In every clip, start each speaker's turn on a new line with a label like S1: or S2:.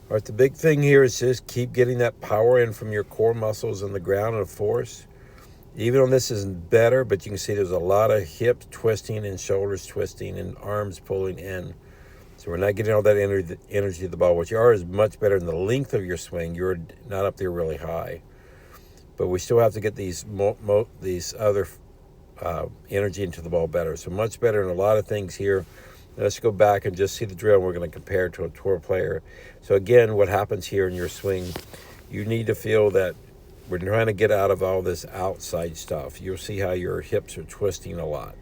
S1: All right, the big thing here is just keep getting that power in from your core muscles and the ground and force. Even on this isn't better, but you can see there's a lot of hip twisting and shoulders twisting and arms pulling in. So we're not getting all that energy of the ball. What you are is much better in the length of your swing. You're not up there really high, but we still have to get these other energy into the ball better. So much better in a lot of things here. Let's go back and just see the drill. We're going to compare it to a tour player. So again, what happens here in your swing, you need to feel that we're trying to get out of all this outside stuff. You'll see how your hips are twisting a lot.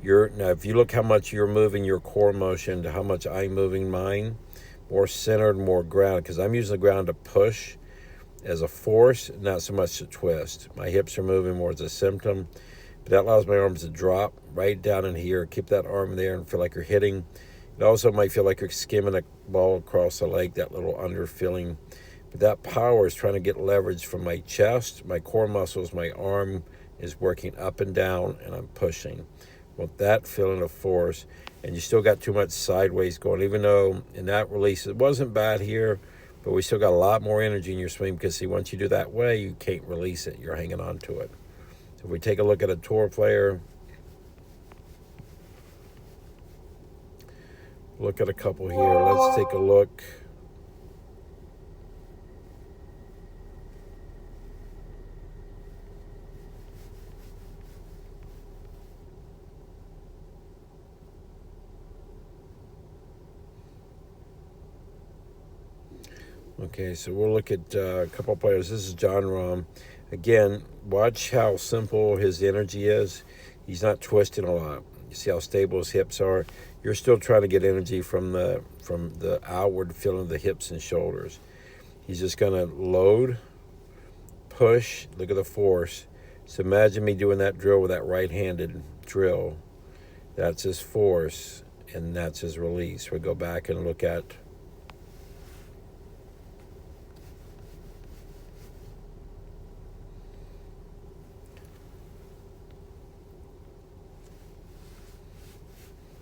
S1: Now, if you look how much you're moving your core motion to how much I'm moving mine, more centered, more ground, because I'm using the ground to push as a force, not so much to twist. My hips are moving more as a symptom, but that allows my arms to drop right down in here. Keep that arm there and feel like you're hitting. It also might feel like you're skimming a ball across the leg, that little under feeling. But that power is trying to get leverage from my chest, my core muscles, my arm is working up and down, and I'm pushing. Want that feeling of force, and you still got too much sideways going, even though in that release it wasn't bad here, but we still got a lot more energy in your swing because, see, once you do that way, you can't release it. You're hanging on to it. So if we take a look at a tour player, look at a couple here. Let's take a look. Okay, so we'll look at a couple of players. This is Jon Rahm. Again, watch how simple his energy is. He's not twisting a lot. You see how stable his hips are. You're still trying to get energy from the outward feeling of the hips and shoulders. He's just going to load, push. Look at the force. So imagine me doing that drill with that right-handed drill. That's his force, and that's his release. We'll go back and look at.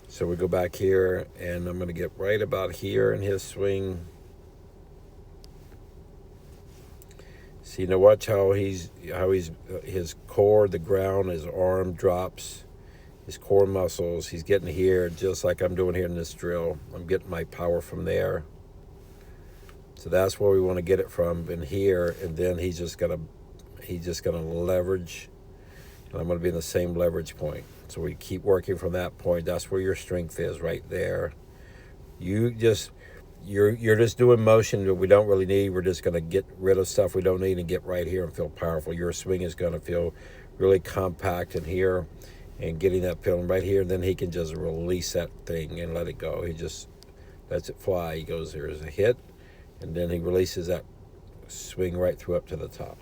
S1: So we go back here, and I'm going to get right about here in his swing. See, now watch how he's his core, the ground, his arm drops, his core muscles. He's getting here just like I'm doing here in this drill. I'm getting my power from there. So that's where we want to get it from, in here, and then he's just gonna leverage, and I'm going to be in the same leverage point. So we keep working from that point. That's where your strength is, right there. You're just doing motion that we don't really need. We're just going to get rid of stuff we don't need and get right here and feel powerful. Your swing is going to feel really compact in here, and getting that feeling right here. And then he can just release that thing and let it go. He just lets it fly. He goes, there's a hit, and then he releases that swing right through up to the top.